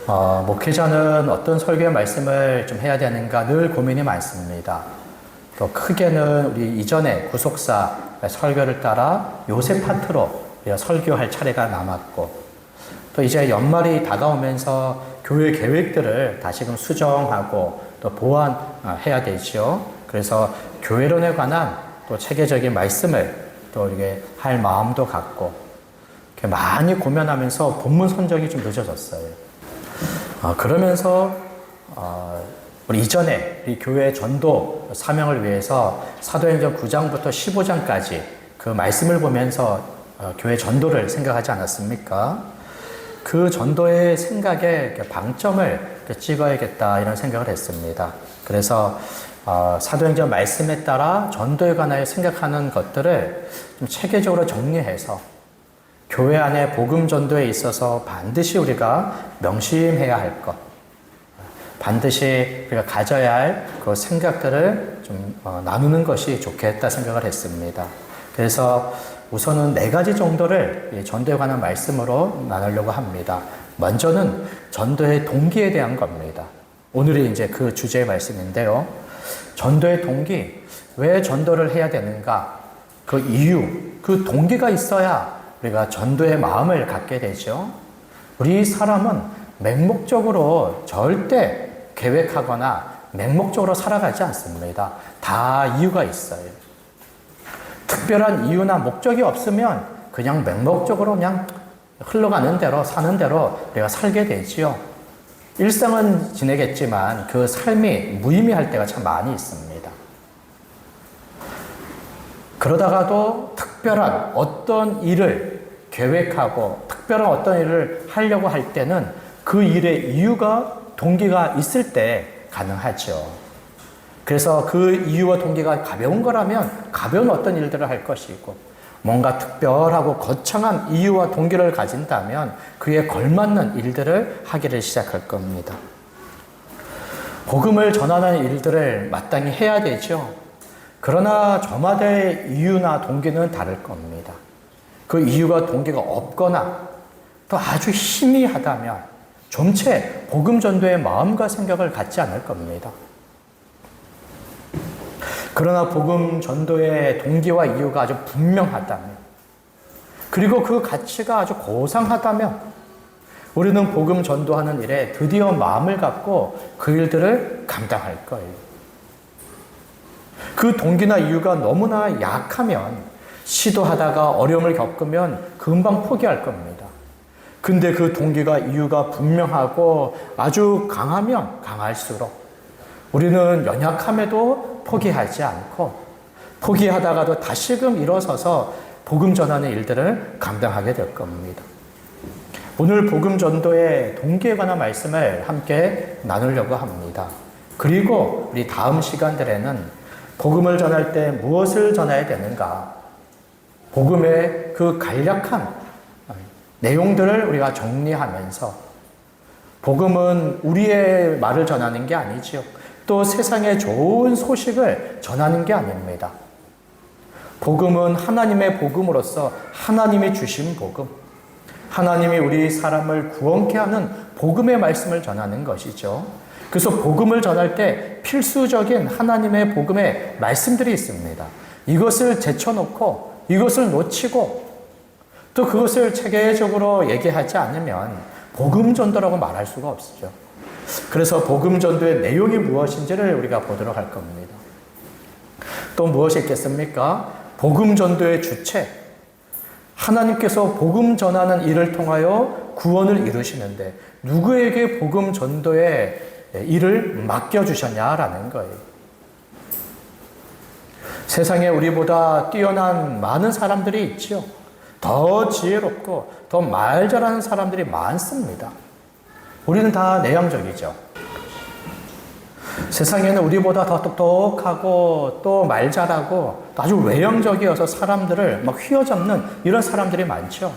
목회자는 어떤 설교의 말씀을 좀 해야 되는가 늘 고민이 많습니다. 또 크게는 우리 이전에 구속사 설교를 따라 요셉파트로 설교할 차례가 남았고, 또 이제 연말이 다가오면서 교회 계획들을 다시금 수정하고 또 보완해야 되죠. 그래서 교회론에 관한 또 체계적인 말씀을 또 이게 할 마음도 갖고 이렇게 많이 고민하면서 본문 선정이 좀 늦어졌어요. 그러면서 우리 이전에 이 교회 전도 사명을 위해서 사도행전 9장부터 15장까지 그 말씀을 보면서 교회 전도를 생각하지 않았습니까? 그 전도의 생각에 방점을 찍어야겠다 이런 생각을 했습니다. 그래서 사도행전 말씀에 따라 전도에 관하여 생각하는 것들을 좀 체계적으로 정리해서 교회 안에 복음 전도에 있어서 반드시 우리가 명심해야 할 것, 반드시 우리가 가져야 할 그 생각들을 좀 나누는 것이 좋겠다 생각을 했습니다. 그래서 우선은 4가지 정도를 전도에 관한 말씀으로 나누려고 합니다. 먼저는 전도의 동기에 대한 겁니다. 오늘이 이제 그 주제의 말씀인데요. 전도의 동기, 왜 전도를 해야 되는가? 그 이유, 그 동기가 있어야 우리가 전도의 마음을 갖게 되죠. 우리 사람은 맹목적으로 절대 계획하거나 맹목적으로 살아가지 않습니다. 다 이유가 있어요. 특별한 이유나 목적이 없으면 그냥 맹목적으로 그냥 흘러가는 대로 사는 대로 우리가 살게 되지요. 일상은 지내겠지만 그 삶이 무의미할 때가 참 많이 있습니다. 그러다가도 특별한 어떤 일을 계획하고 특별한 어떤 일을 하려고 할 때는 그 일의 이유가 동기가 있을 때 가능하죠. 그래서 그 이유와 동기가 가벼운 거라면 가벼운 어떤 일들을 할 것이고, 뭔가 특별하고 거창한 이유와 동기를 가진다면 그에 걸맞는 일들을 하기를 시작할 겁니다. 복음을 전하는 일들을 마땅히 해야 되죠. 그러나 저마다의 이유나 동기는 다를 겁니다. 그 이유가 동기가 없거나 또 아주 희미하다면 좀채 복음 전도의 마음과 생각을 갖지 않을 겁니다. 그러나 복음 전도의 동기와 이유가 아주 분명하다면, 그리고 그 가치가 아주 고상하다면 우리는 복음 전도하는 일에 드디어 마음을 갖고 그 일들을 감당할 거예요. 그 동기나 이유가 너무나 약하면 시도하다가 어려움을 겪으면 금방 포기할 겁니다. 근데 그 동기가 이유가 분명하고 아주 강하면 강할수록 우리는 연약함에도 포기하지 않고 포기하다가도 다시금 일어서서 복음 전하는 일들을 감당하게 될 겁니다. 오늘 복음 전도의 동기에 관한 말씀을 함께 나누려고 합니다. 그리고 우리 다음 시간들에는 복음을 전할 때 무엇을 전해야 되는가, 복음의 그 간략한 내용들을 우리가 정리하면서, 복음은 우리의 말을 전하는 게 아니지요. 또 세상에 좋은 소식을 전하는 게 아닙니다. 복음은 하나님의 복음으로서 하나님이 주신 복음, 하나님이 우리 사람을 구원케 하는 복음의 말씀을 전하는 것이죠. 그래서 복음을 전할 때 필수적인 하나님의 복음의 말씀들이 있습니다. 이것을 제쳐놓고 이것을 놓치고 또 그것을 체계적으로 얘기하지 않으면 복음 전도라고 말할 수가 없죠. 그래서 복음 전도의 내용이 무엇인지를 우리가 보도록 할 겁니다. 또 무엇이 있겠습니까? 복음 전도의 주체, 하나님께서 복음 전하는 일을 통하여 구원을 이루시는데 누구에게 복음 전도의 일을 맡겨주셨냐라는 거예요. 세상에 우리보다 뛰어난 많은 사람들이 있죠. 더 지혜롭고 더 말 잘하는 사람들이 많습니다. 우리는 다 내향적이죠. 세상에는 우리보다 더 똑똑하고 또 말 잘하고 또 아주 외형적이어서 사람들을 막 휘어잡는 이런 사람들이 많죠.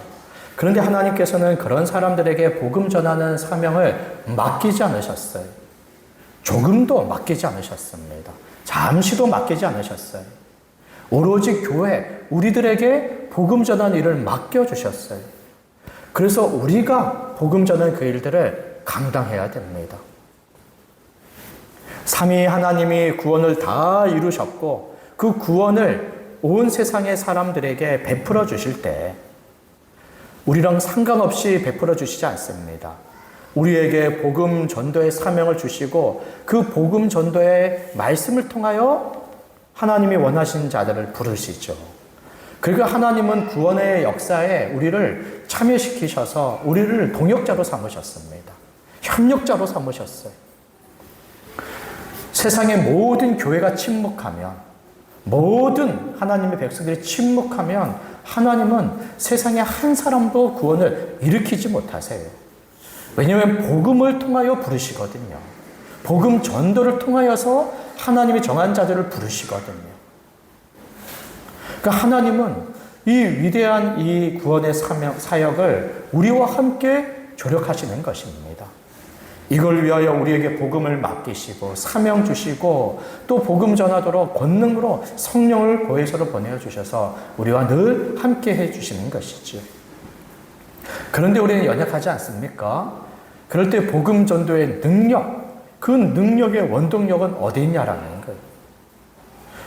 그런데 하나님께서는 그런 사람들에게 복음 전하는 사명을 맡기지 않으셨어요. 조금도 맡기지 않으셨습니다. 잠시도 맡기지 않으셨어요. 오로지 교회, 우리들에게 복음 전하는 일을 맡겨주셨어요. 그래서 우리가 복음 전하는 그 일들을 감당해야 됩니다. 삼위 하나님이 구원을 다 이루셨고 그 구원을 온 세상의 사람들에게 베풀어 주실 때 우리랑 상관없이 베풀어 주시지 않습니다. 우리에게 복음 전도의 사명을 주시고 그 복음 전도의 말씀을 통하여 하나님이 원하신 자들을 부르시죠. 그리고 하나님은 구원의 역사에 우리를 참여시키셔서 우리를 동역자로 삼으셨습니다. 협력자로 삼으셨어요. 세상의 모든 교회가 침묵하면, 모든 하나님의 백성들이 침묵하면 하나님은 세상에 한 사람도 구원을 일으키지 못하세요. 왜냐하면 복음을 통하여 부르시거든요. 복음 전도를 통하여서 하나님이 정한 자들을 부르시거든요. 그러니까 하나님은 이 위대한 이 구원의 사역을 우리와 함께 조력하시는 것입니다. 이걸 위하여 우리에게 복음을 맡기시고 사명 주시고 또 복음 전하도록 권능으로 성령을 보혜사로 보내주셔서 우리와 늘 함께 해주시는 것이죠. 그런데 우리는 연약하지 않습니까? 그럴 때 복음 전도의 능력, 그 능력의 원동력은 어디 있냐라는 거예요.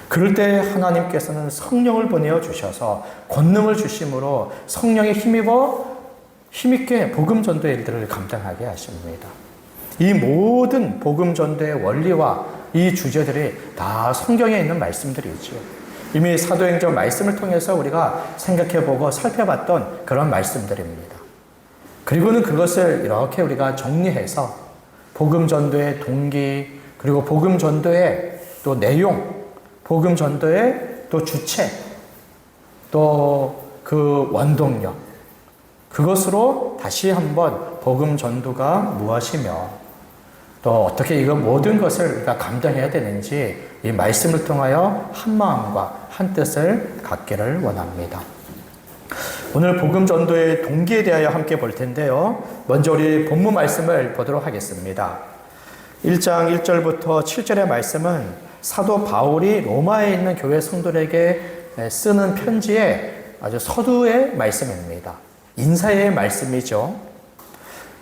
그럴 때 하나님께서는 성령을 보내어 주셔서 권능을 주심으로 성령에 힘있게 복음 전도의 일들을 감당하게 하십니다. 이 모든 복음 전도의 원리와 이 주제들이 다 성경에 있는 말씀들이죠. 이미 사도행전 말씀을 통해서 우리가 생각해보고 살펴봤던 그런 말씀들입니다. 그리고는 그것을 이렇게 우리가 정리해서 복음 전도의 동기, 그리고 복음 전도의 또 내용, 복음 전도의 또 주체, 또 그 원동력, 그것으로 다시 한번 복음 전도가 무엇이며 또 어떻게 이거 모든 것을 우리가 감당해야 되는지 이 말씀을 통하여 한 마음과 한 뜻을 갖기를 원합니다. 오늘 복음 전도의 동기에 대하여 함께 볼 텐데요. 먼저 우리 본문 말씀을 보도록 하겠습니다. 1장 1절부터 7절의 말씀은 사도 바울이 로마에 있는 교회 성도들에게 쓰는 편지의 아주 서두의 말씀입니다. 인사의 말씀이죠.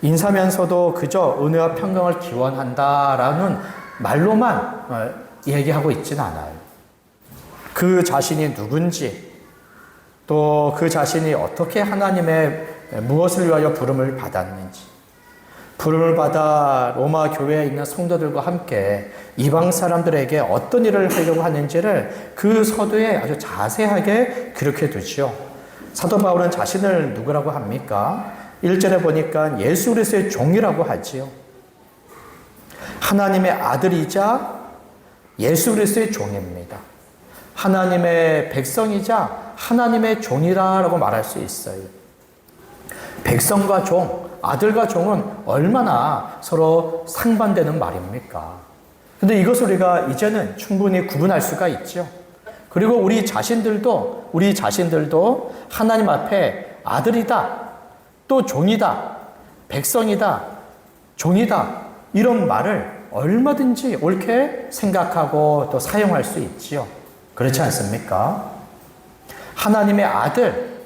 인사면서도 그저 은혜와 평강을 기원한다라는 말로만 얘기하고 있지는 않아요. 그 자신이 누군지, 또 그 자신이 어떻게 하나님의 무엇을 위하여 부름을 받았는지, 부름을 받아 로마 교회에 있는 성도들과 함께 이방 사람들에게 어떤 일을 하려고 하는지를 그 서두에 아주 자세하게 기록해 두죠. 사도 바울은 자신을 누구라고 합니까? 1절에 보니까 예수 그리스도의 종이라고 하지요. 하나님의 아들이자 예수 그리스도의 종입니다. 하나님의 백성이자 하나님의 종이라고 말할 수 있어요. 백성과 종, 아들과 종은 얼마나 서로 상반되는 말입니까? 근데 이것을 우리가 이제는 충분히 구분할 수가 있죠. 그리고 우리 자신들도 하나님 앞에 아들이다, 또 종이다, 백성이다, 종이다, 이런 말을 얼마든지 옳게 생각하고 또 사용할 수 있지요. 그렇지 않습니까? 하나님의 아들,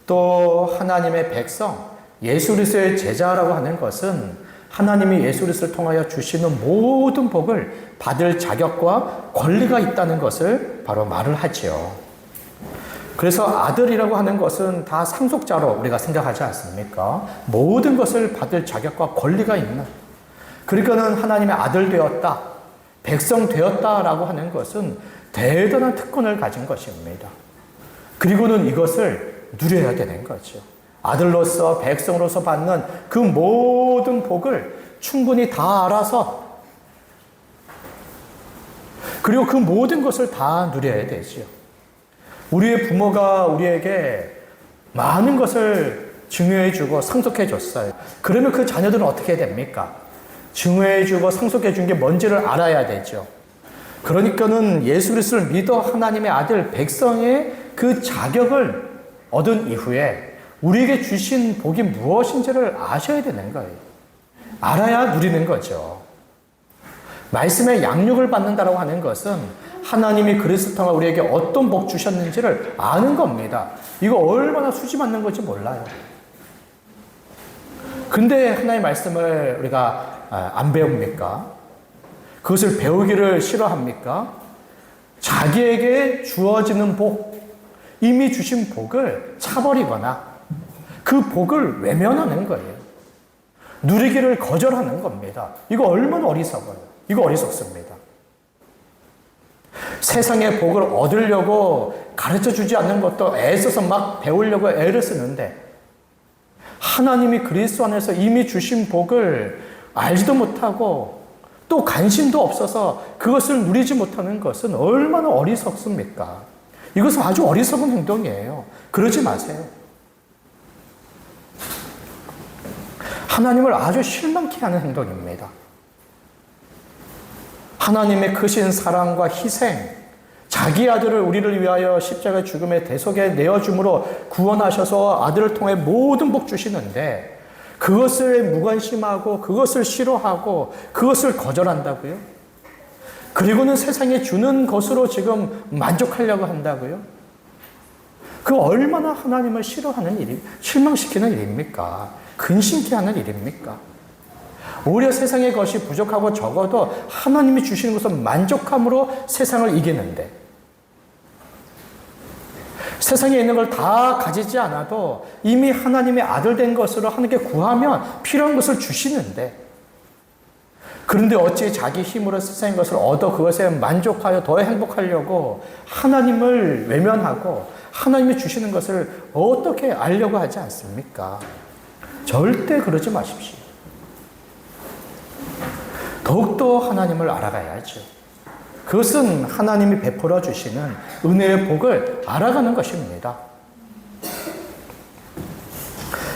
또 하나님의 백성, 예수 그리스도의 제자라고 하는 것은 하나님이 예수 그리스도를 통하여 주시는 모든 복을 받을 자격과 권리가 있다는 것을 바로 말을 하지요. 그래서 아들이라고 하는 것은 다 상속자로 우리가 생각하지 않습니까? 모든 것을 받을 자격과 권리가 있는, 그러니까는 하나님의 아들 되었다, 백성 되었다라고 하는 것은 대단한 특권을 가진 것입니다. 그리고는 이것을 누려야 되는 거죠. 아들로서 백성으로서 받는 그 모든 복을 충분히 다 알아서, 그리고 그 모든 것을 다 누려야 되죠. 우리의 부모가 우리에게 많은 것을 증여해주고 상속해줬어요. 그러면 그 자녀들은 어떻게 됩니까? 증여해주고 상속해준 게 뭔지를 알아야 되죠. 그러니까는 예수 그리스도를 믿어 하나님의 아들 백성의 그 자격을 얻은 이후에 우리에게 주신 복이 무엇인지를 아셔야 되는 거예요. 알아야 누리는 거죠. 말씀의 양육을 받는다고 하는 것은 하나님이 그리스도 통해 우리에게 어떤 복 주셨는지를 아는 겁니다. 이거 얼마나 수지 맞는 건지 몰라요. 근데 하나님의 말씀을 우리가 안 배웁니까? 그것을 배우기를 싫어합니까? 자기에게 주어지는 복, 이미 주신 복을 차버리거나 그 복을 외면하는 거예요. 누리기를 거절하는 겁니다. 이거 얼마나 어리석어요. 이거 어리석습니다. 세상의 복을 얻으려고 가르쳐 주지 않는 것도 애써서 막 배우려고 애를 쓰는데 하나님이 그리스도 안에서 이미 주신 복을 알지도 못하고 또 관심도 없어서 그것을 누리지 못하는 것은 얼마나 어리석습니까? 이것은 아주 어리석은 행동이에요. 그러지 마세요. 하나님을 아주 실망케 하는 행동입니다. 하나님의 크신 사랑과 희생, 자기 아들을 우리를 위하여 십자가 죽음의 대속에 내어줌으로 구원하셔서 아들을 통해 모든 복 주시는데 그것을 무관심하고 그것을 싫어하고 그것을 거절한다고요? 그리고는 세상에 주는 것으로 지금 만족하려고 한다고요? 그 얼마나 하나님을 싫어하는 일이, 실망시키는 일입니까? 근심케 하는 일입니까? 오히려 세상의 것이 부족하고 적어도 하나님이 주시는 것을 만족함으로 세상을 이기는데 세상에 있는 걸 다 가지지 않아도 이미 하나님의 아들 된 것으로 하나님께 구하면 필요한 것을 주시는데 그런데 어찌 자기 힘으로 세상의 것을 얻어 그것에 만족하여 더 행복하려고 하나님을 외면하고 하나님이 주시는 것을 어떻게 알려고 하지 않습니까? 절대 그러지 마십시오. 더욱더 하나님을 알아가야죠. 그것은 하나님이 베풀어 주시는 은혜의 복을 알아가는 것입니다.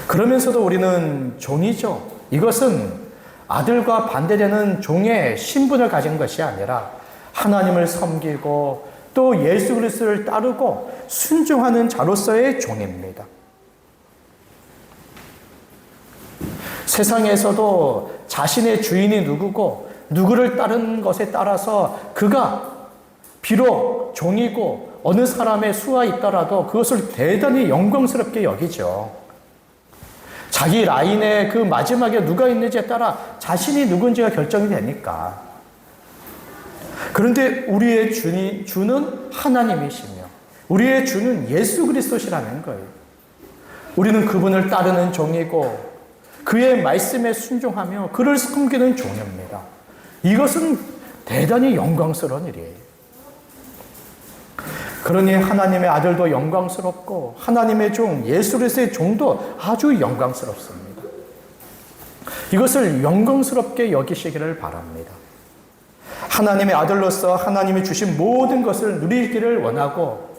그러면서도 우리는 종이죠. 이것은 아들과 반대되는 종의 신분을 가진 것이 아니라 하나님을 섬기고 또 예수 그리스도를 따르고 순종하는 자로서의 종입니다. 세상에서도 자신의 주인이 누구고 누구를 따르는 것에 따라서 그가 비록 종이고 어느 사람의 수가 있더라도 그것을 대단히 영광스럽게 여기죠. 자기 라인에 그 마지막에 누가 있는지에 따라 자신이 누군지가 결정이 되니까. 그런데 우리의 주는 하나님이시며 우리의 주는 예수 그리스도시라는 거예요. 우리는 그분을 따르는 종이고 그의 말씀에 순종하며 그를 섬기는 종입니다. 이것은 대단히 영광스러운 일이에요. 그러니 하나님의 아들도 영광스럽고 하나님의 종 예수 그리스도의 종도 아주 영광스럽습니다. 이것을 영광스럽게 여기시기를 바랍니다. 하나님의 아들로서 하나님이 주신 모든 것을 누리기를 원하고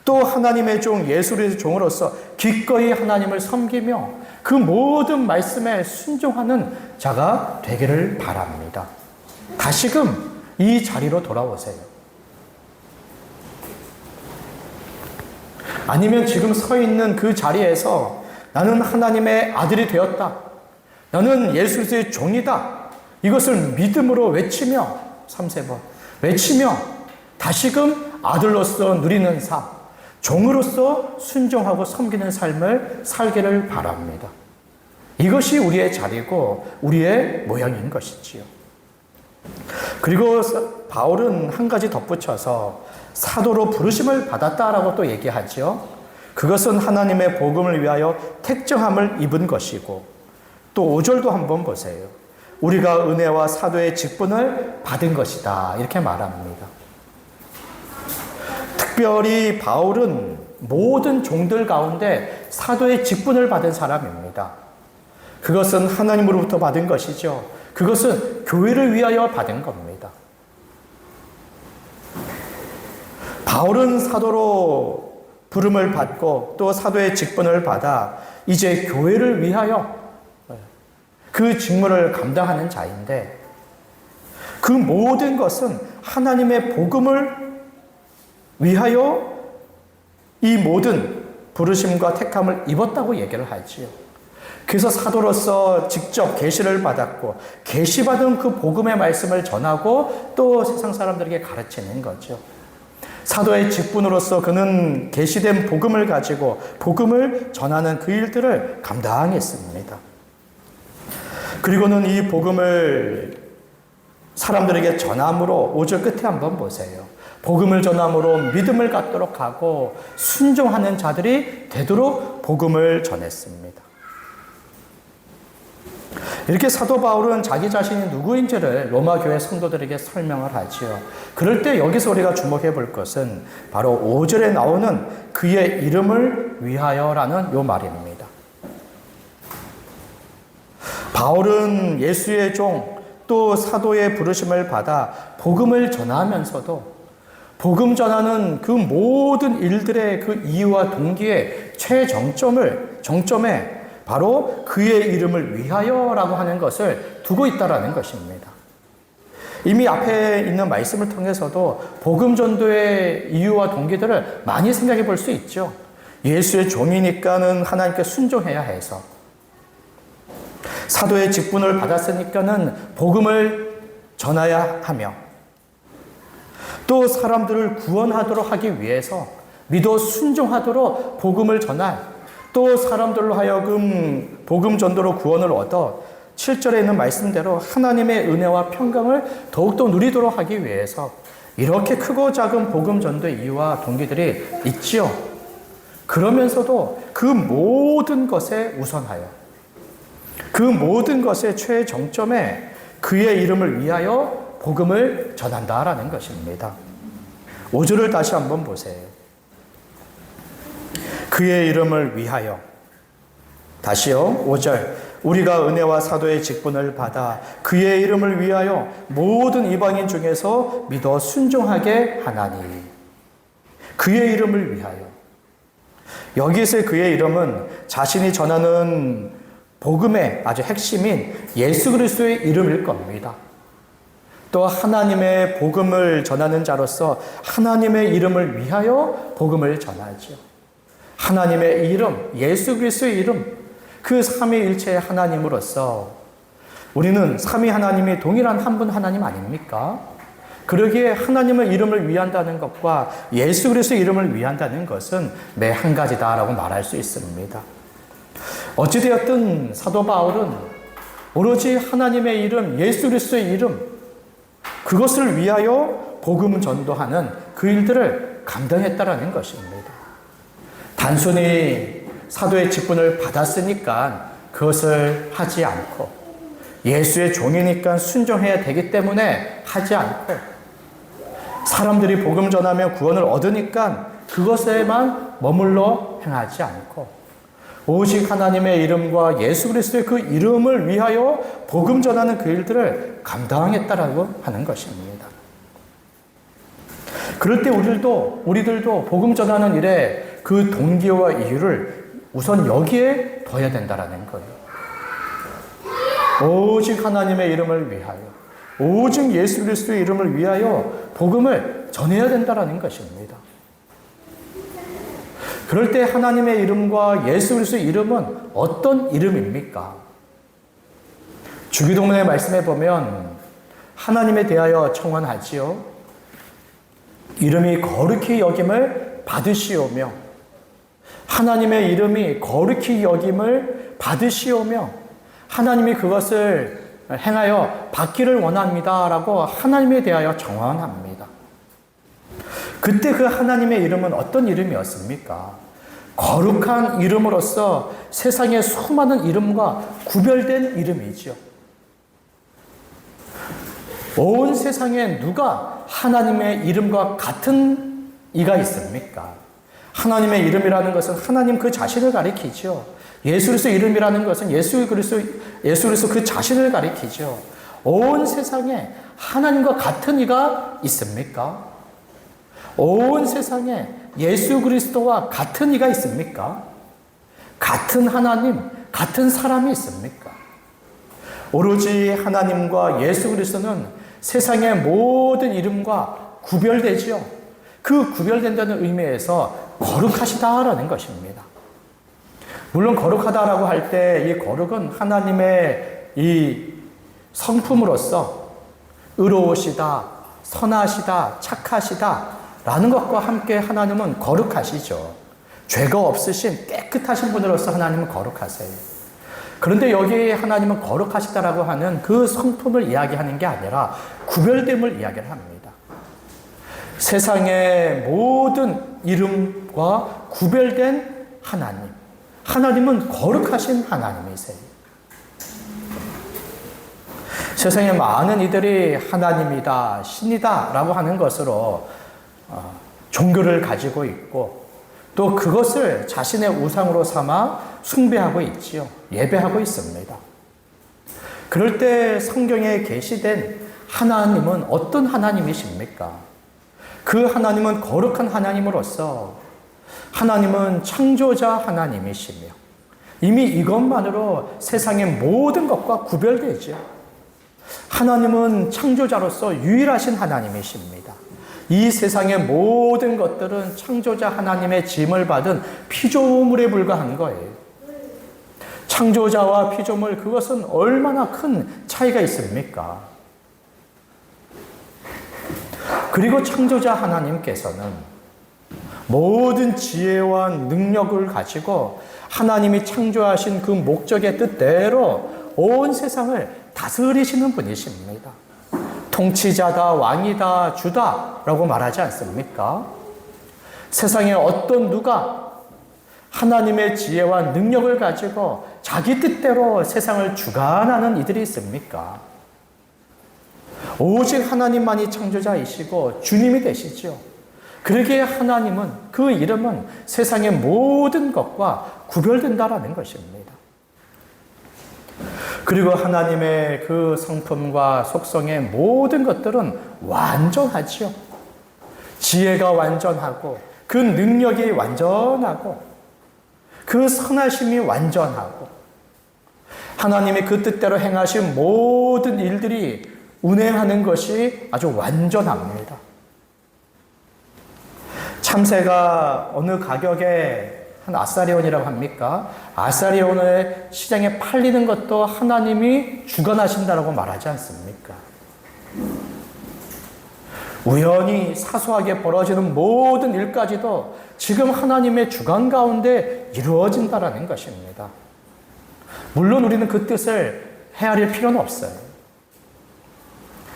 또 하나님의 종 예수 그리스도의 종으로서 기꺼이 하나님을 섬기며 그 모든 말씀에 순종하는 자가 되기를 바랍니다. 다시금 이 자리로 돌아오세요. 아니면 지금 서 있는 그 자리에서 나는 하나님의 아들이 되었다. 나는 예수 그리스도의 종이다. 이것을 믿음으로 외치며 3번 외치며 다시금 아들로서 누리는 삶, 종으로서 순종하고 섬기는 삶을 살기를 바랍니다. 이것이 우리의 자리고 우리의 모양인 것이지요. 그리고 바울은 한 가지 덧붙여서 사도로 부르심을 받았다라고 또 얘기하죠. 그것은 하나님의 복음을 위하여 택정함을 입은 것이고 또 5절도 한번 보세요. 우리가 은혜와 사도의 직분을 받은 것이다. 이렇게 말합니다. 특별히 바울은 모든 종들 가운데 사도의 직분을 받은 사람입니다. 그것은 하나님으로부터 받은 것이죠. 그것은 교회를 위하여 받은 겁니다. 바울은 사도로 부름을 받고 또 사도의 직분을 받아 이제 교회를 위하여 그 직무를 감당하는 자인데 그 모든 것은 하나님의 복음을 위하여 이 모든 부르심과 택함을 입었다고 얘기를 하지요. 그래서 사도로서 직접 계시를 받았고 계시받은 그 복음의 말씀을 전하고 또 세상 사람들에게 가르치는 거죠. 사도의 직분으로서 그는 계시된 복음을 가지고 복음을 전하는 그 일들을 감당했습니다. 그리고는 이 복음을 사람들에게 전함으로 5절 끝에 한번 보세요. 복음을 전함으로 믿음을 갖도록 하고 순종하는 자들이 되도록 복음을 전했습니다. 이렇게 사도 바울은 자기 자신이 누구인지를 로마 교회 성도들에게 설명을 하지요. 그럴 때 여기서 우리가 주목해 볼 것은 바로 5절에 나오는 그의 이름을 위하여라는 요 말입니다. 바울은 예수의 종 또 사도의 부르심을 받아 복음을 전하면서도 복음 전하는 그 모든 일들의 그 이유와 동기의 정점에 바로 그의 이름을 위하여라고 하는 것을 두고 있다라는 것입니다. 이미 앞에 있는 말씀을 통해서도 복음 전도의 이유와 동기들을 많이 생각해 볼 수 있죠. 예수의 종이니까는 하나님께 순종해야 해서, 사도의 직분을 받았으니까는 복음을 전해야 하며, 또 사람들을 구원하도록 하기 위해서 믿어 순종하도록 복음을 전할, 또 사람들로 하여금 복음 전도로 구원을 얻어 7절에 있는 말씀대로 하나님의 은혜와 평강을 더욱더 누리도록 하기 위해서 이렇게 크고 작은 복음 전도의 이유와 동기들이 있지요. 그러면서도 그 모든 것에 우선하여, 그 모든 것의 최정점에 그의 이름을 위하여 복음을 전한다라는 것입니다. 5절을 다시 한번 보세요. 그의 이름을 위하여. 다시요. 5절. 우리가 은혜와 사도의 직분을 받아 그의 이름을 위하여 모든 이방인 중에서 믿어 순종하게 하나니. 그의 이름을 위하여. 여기서의 그의 이름은 자신이 전하는 복음의 아주 핵심인 예수 그리스도의 이름일 겁니다. 또 하나님의 복음을 전하는 자로서 하나님의 이름을 위하여 복음을 전하죠. 하나님의 이름, 예수 그리스도의 이름, 그 삼위일체의 하나님으로서 우리는 삼위 하나님이 동일한 한 분 하나님 아닙니까? 그러기에 하나님의 이름을 위한다는 것과 예수 그리스도의 이름을 위한다는 것은 매 한 가지다라고 말할 수 있습니다. 어찌되었든 사도 바울은 오로지 하나님의 이름, 예수 그리스도의 이름, 그것을 위하여 복음 전도하는 그 일들을 감당했다라는 것입니다. 단순히 사도의 직분을 받았으니까 그것을 하지 않고, 예수의 종이니까 순종해야 되기 때문에 하지 않고, 사람들이 복음 전하며 구원을 얻으니까 그것에만 머물러 행하지 않고, 오직 하나님의 이름과 예수 그리스도의 그 이름을 위하여 복음 전하는 그 일들을 감당했다라고 하는 것입니다. 그럴 때 우리들도 복음 전하는 일에 그 동기와 이유를 우선 여기에 둬야 된다라는 거예요. 오직 하나님의 이름을 위하여, 오직 예수 그리스도의 이름을 위하여 복음을 전해야 된다라는 것입니다. 그럴 때 하나님의 이름과 예수 그리스도의 이름은 어떤 이름입니까? 주기도문의 말씀에 보면 하나님에 대하여 청원하지요. 이름이 거룩히 여김을 받으시오며, 하나님의 이름이 거룩히 여김을 받으시오며, 하나님이 그것을 행하여 받기를 원합니다라고 하나님에 대하여 청원합니다. 그때 그 하나님의 이름은 어떤 이름이었습니까? 거룩한 이름으로서 세상의 수많은 이름과 구별된 이름이죠. 온 세상에 누가 하나님의 이름과 같은 이가 있습니까? 하나님의 이름이라는 것은 하나님 그 자신을 가리키죠. 예수 그리스도 이름이라는 것은 예수 그리스도 그 자신을 가리키죠. 온 세상에 하나님과 같은 이가 있습니까? 온 세상에 예수 그리스도와 같은 이가 있습니까? 같은 하나님, 같은 사람이 있습니까? 오로지 하나님과 예수 그리스도는 세상의 모든 이름과 구별되지요. 그 구별된다는 의미에서 거룩하시다라는 것입니다. 물론 거룩하다라고 할 때 이 거룩은 하나님의 이 성품으로서 의로우시다, 선하시다, 착하시다 라는 것과 함께 하나님은 거룩하시죠. 죄가 없으신 깨끗하신 분으로서 하나님은 거룩하세요. 그런데 여기 하나님은 거룩하시다라고 하는 그 성품을 이야기하는 게 아니라 구별됨을 이야기를 합니다. 세상의 모든 이름과 구별된 하나님. 하나님은 거룩하신 하나님이세요. 세상에 많은 이들이 하나님이다, 신이다 라고 하는 것으로 종교를 가지고 있고 또 그것을 자신의 우상으로 삼아 숭배하고 있지요. 예배하고 있습니다. 그럴 때 성경에 계시된 하나님은 어떤 하나님이십니까? 그 하나님은 거룩한 하나님으로서 하나님은 창조자 하나님이시며 이미 이것만으로 세상의 모든 것과 구별되죠. 하나님은 창조자로서 유일하신 하나님이십니다. 이 세상의 모든 것들은 창조자 하나님의 짐을 받은 피조물에 불과한 거예요. 창조자와 피조물, 그것은 얼마나 큰 차이가 있습니까? 그리고 창조자 하나님께서는 모든 지혜와 능력을 가지고 하나님이 창조하신 그 목적의 뜻대로 온 세상을 다스리시는 분이십니다. 통치자다, 왕이다, 주다라고 말하지 않습니까? 세상에 어떤 누가 하나님의 지혜와 능력을 가지고 자기 뜻대로 세상을 주관하는 이들이 있습니까? 오직 하나님만이 창조자이시고 주님이 되시죠. 그러기에 하나님은, 그 이름은 세상의 모든 것과 구별된다라는 것입니다. 그리고 하나님의 그 성품과 속성의 모든 것들은 완전하지요. 지혜가 완전하고 그 능력이 완전하고 그 선하심이 완전하고 하나님이 그 뜻대로 행하신 모든 일들이 운행하는 것이 아주 완전합니다. 참새가 어느 가격에 한 아사리온이라고 합니까? 아사리온의 시장에 팔리는 것도 하나님이 주관하신다라고 말하지 않습니까? 우연히 사소하게 벌어지는 모든 일까지도 지금 하나님의 주관 가운데 이루어진다라는 것입니다. 물론 우리는 그 뜻을 헤아릴 필요는 없어요.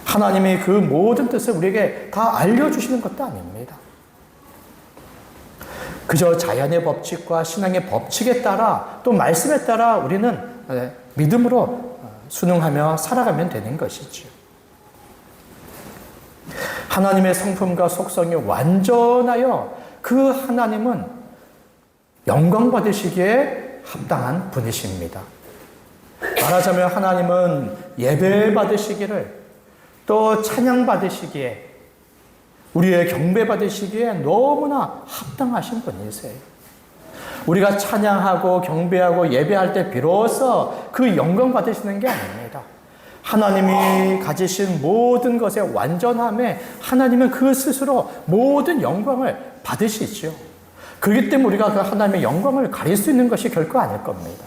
하나님이 그 모든 뜻을 우리에게 다 알려주시는 것도 아닙니다. 그저 자연의 법칙과 신앙의 법칙에 따라 또 말씀에 따라 우리는 믿음으로 순응하며 살아가면 되는 것이죠. 하나님의 성품과 속성이 완전하여 그 하나님은 영광 받으시기에 합당한 분이십니다. 말하자면 하나님은 예배 받으시기를 또 찬양 받으시기에 우리의 경배 받으시기에 너무나 합당하신 분이세요. 우리가 찬양하고 경배하고 예배할 때 비로소 그 영광 받으시는 게 아닙니다. 하나님이 가지신 모든 것의 완전함에 하나님은 그 스스로 모든 영광을 받으시죠. 그렇기 때문에 우리가 그 하나님의 영광을 가릴 수 있는 것이 결코 아닐 겁니다.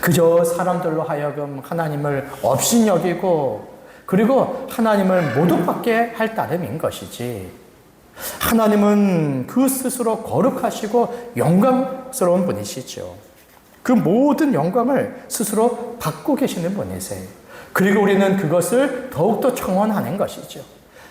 그저 사람들로 하여금 하나님을 업신여기고 그리고 하나님을 모독받게 할 따름인 것이지, 하나님은 그 스스로 거룩하시고 영광스러운 분이시죠. 그 모든 영광을 스스로 받고 계시는 분이세요. 그리고 우리는 그것을 더욱더 청원하는 것이죠.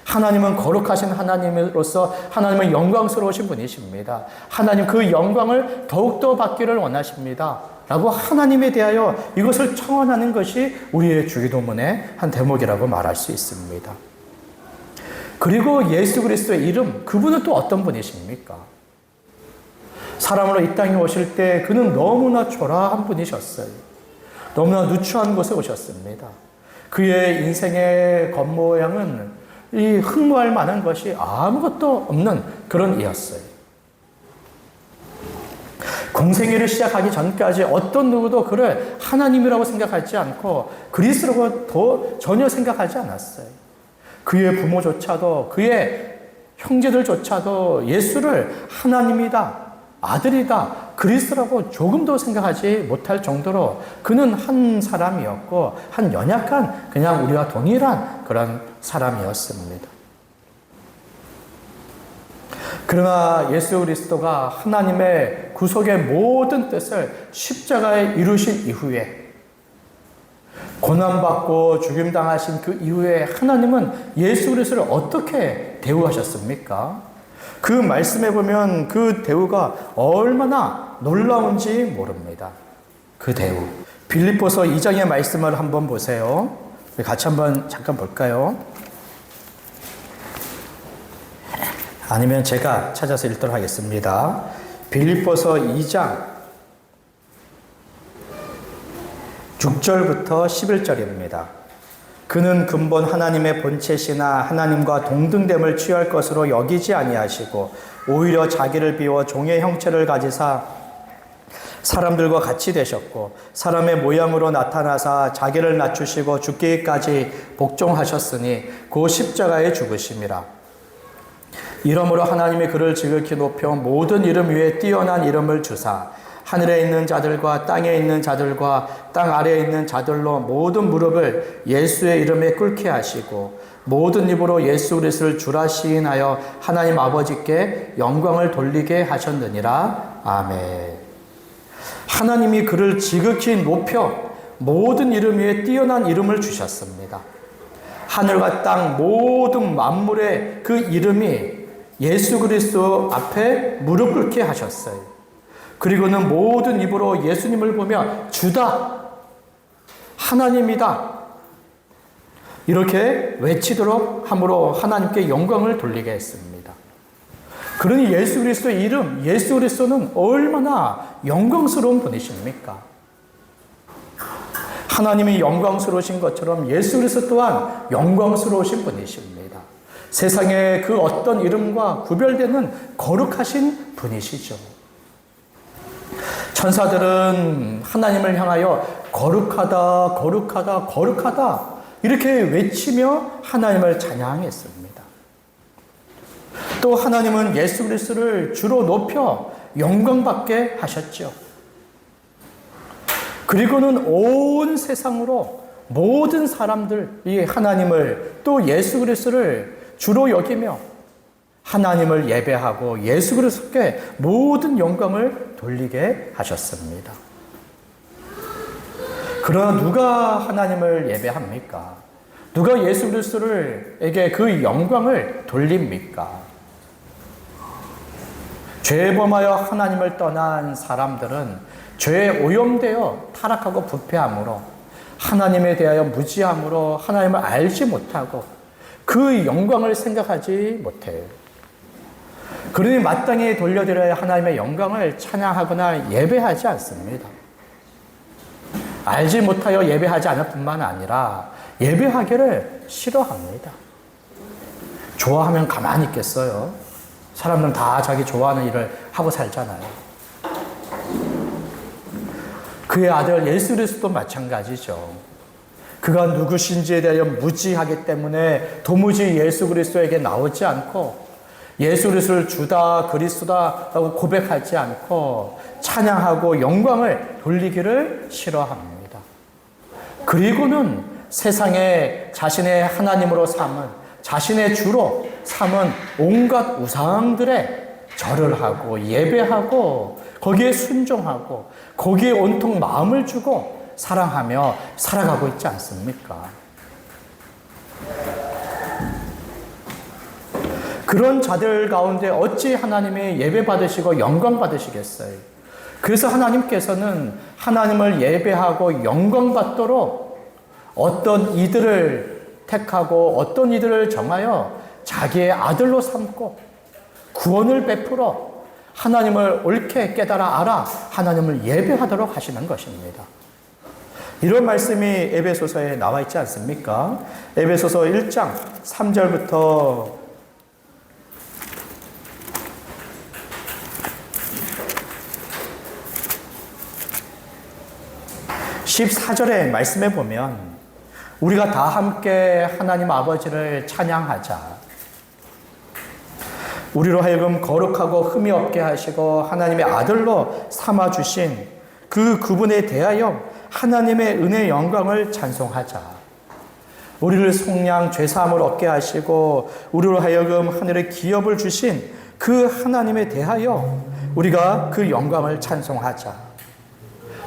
하나님은 거룩하신 하나님으로서 하나님은 영광스러우신 분이십니다. 하나님 그 영광을 더욱더 받기를 원하십니다. 라고 하나님에 대하여 이것을 청원하는 것이 우리의 주기도문의 한 대목이라고 말할 수 있습니다. 그리고 예수 그리스도의 이름, 그분은 또 어떤 분이십니까? 사람으로 이 땅에 오실 때 그는 너무나 초라한 분이셨어요. 너무나 누추한 곳에 오셨습니다. 그의 인생의 겉모양은 이 흠모할 만한 것이 아무것도 없는 그런 이였어요. 공생애를 시작하기 전까지 어떤 누구도 그를 하나님이라고 생각하지 않고 그리스도라고 전혀 생각하지 않았어요. 그의 부모조차도 그의 형제들조차도 예수를 하나님이다, 아들이다, 그리스도라고 조금도 생각하지 못할 정도로 그는 한 사람이었고 한 연약한 그냥 우리와 동일한 그런 사람이었습니다. 그러나 예수 그리스도가 하나님의 구속의 모든 뜻을 십자가에 이루신 이후에, 고난받고 죽임당하신 그 이후에 하나님은 예수 그리스도를 어떻게 대우하셨습니까? 그 말씀에 보면 그 대우가 얼마나 놀라운지 모릅니다. 그 대우. 빌립보서 2장의 말씀을 한번 보세요. 같이 한번 잠깐 볼까요? 아니면 제가 찾아서 읽도록 하겠습니다. 빌립보서 2장 6절부터 11절입니다. 그는 근본 하나님의 본체시나 하나님과 동등됨을 취할 것으로 여기지 아니하시고 오히려 자기를 비워 종의 형체를 가지사 사람들과 같이 되셨고 사람의 모양으로 나타나사 자기를 낮추시고 죽기까지 복종하셨으니 그 십자가에 죽으심이라. 이러므로 하나님이 그를 지극히 높여 모든 이름 위에 뛰어난 이름을 주사 하늘에 있는 자들과 땅에 있는 자들과 땅 아래에 있는 자들로 모든 무릎을 예수의 이름에 꿇게 하시고 모든 입으로 예수 그리스도를 주라 시인하여 하나님 아버지께 영광을 돌리게 하셨느니라. 아멘. 하나님이 그를 지극히 높여 모든 이름 위에 뛰어난 이름을 주셨습니다. 하늘과 땅 모든 만물의 그 이름이 예수 그리스도 앞에 무릎 꿇게 하셨어요. 그리고는 모든 입으로 예수님을 보며 주다, 하나님이다, 이렇게 외치도록 함으로 하나님께 영광을 돌리게 했습니다. 그러니 예수 그리스도의 이름, 예수 그리스도는 얼마나 영광스러운 분이십니까? 하나님이 영광스러우신 것처럼 예수 그리스도 또한 영광스러우신 분이십니다. 세상의 그 어떤 이름과 구별되는 거룩하신 분이시죠. 천사들은 하나님을 향하여 거룩하다, 거룩하다, 거룩하다 이렇게 외치며 하나님을 찬양했습니다. 또 하나님은 예수 그리스도를 주로 높여 영광받게 하셨죠. 그리고는 온 세상으로 모든 사람들이 하나님을 또 예수 그리스도를 주로 여기며 하나님을 예배하고 예수 그리스도께 모든 영광을 돌리게 하셨습니다. 그러나 누가 하나님을 예배합니까? 누가 예수 그리스도에게 그 영광을 돌립니까? 죄에 범하여 하나님을 떠난 사람들은 죄에 오염되어 타락하고 부패함으로 하나님에 대하여 무지함으로 하나님을 알지 못하고 그 영광을 생각하지 못해요. 그러니 마땅히 돌려드려야 하나님의 영광을 찬양하거나 예배하지 않습니다. 알지 못하여 예배하지 않을 뿐만 아니라 예배하기를 싫어합니다. 좋아하면 가만히 있겠어요? 사람들은 다 자기 좋아하는 일을 하고 살잖아요. 그의 아들 예수 그리스도도 마찬가지죠. 그가 누구신지에 대하여 무지하기 때문에 도무지 예수 그리스도에게 나오지 않고 예수 그리스도를 주다 그리스도다라고 고백하지 않고 찬양하고 영광을 돌리기를 싫어합니다. 그리고는 세상에 자신의 하나님으로 삼은 자신의 주로 삼은 온갖 우상들에 절을 하고 예배하고 거기에 순종하고 거기에 온통 마음을 주고 사랑하며 살아가고 있지 않습니까? 그런 자들 가운데 어찌 하나님의 예배 받으시고 영광 받으시겠어요? 그래서 하나님께서는 하나님을 예배하고 영광 받도록 어떤 이들을 택하고 어떤 이들을 정하여 자기의 아들로 삼고 구원을 베풀어 하나님을 옳게 깨달아 알아 하나님을 예배하도록 하시는 것입니다. 이런 말씀이 에베소서에 나와 있지 않습니까? 에베소서 1장 3절부터 14절의 말씀에 보면 우리가 다 함께 하나님 아버지를 찬양하자. 우리로 하여금 거룩하고 흠이 없게 하시고 하나님의 아들로 삼아주신 그분에 대하여 하나님의 은혜의 영광을 찬송하자. 우리를 속량 죄사함을 얻게 하시고 우리로 하여금 하늘의 기업을 주신 그 하나님에 대하여 우리가 그 영광을 찬송하자.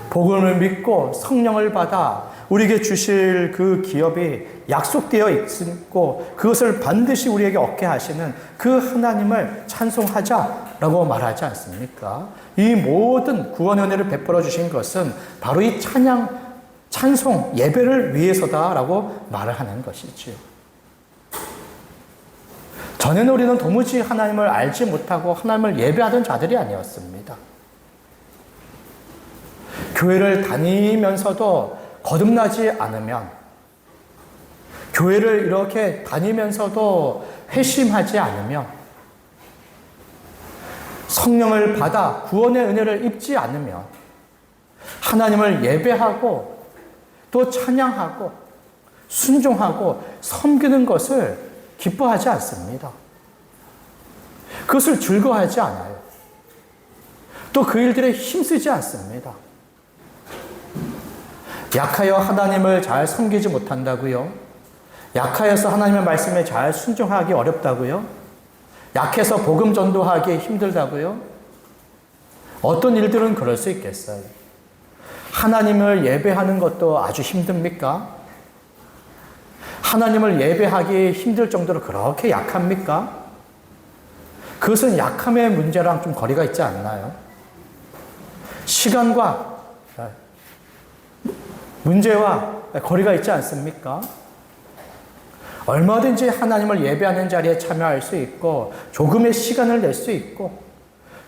복음을 믿고 성령을 받아 우리에게 주실 그 기업이 약속되어 있고 그것을 반드시 우리에게 얻게 하시는 그 하나님을 찬송하자라고 말하지 않습니까? 이 모든 구원의 은혜를 베풀어 주신 것은 바로 이 찬송, 예배를 위해서다라고 말을 하는 것이지요. 전에는 우리는 도무지 하나님을 알지 못하고 하나님을 예배하던 자들이 아니었습니다. 교회를 다니면서도 거듭나지 않으면, 교회를 이렇게 다니면서도 회심하지 않으면, 성령을 받아 구원의 은혜를 입지 않으면, 하나님을 예배하고 또 찬양하고 순종하고 섬기는 것을 기뻐하지 않습니다. 그것을 즐거워하지 않아요. 또 그 일들에 힘쓰지 않습니다. 약하여 하나님을 잘 섬기지 못한다고요? 약하여서 하나님의 말씀에 잘 순종하기 어렵다고요? 약해서 복음 전도하기 힘들다고요? 어떤 일들은 그럴 수 있겠어요. 하나님을 예배하는 것도 아주 힘듭니까? 하나님을 예배하기 힘들 정도로 그렇게 약합니까? 그것은 약함의 문제랑 좀 거리가 있지 않나요? 시간과 문제와 거리가 있지 않습니까? 얼마든지 하나님을 예배하는 자리에 참여할 수 있고 조금의 시간을 낼 수 있고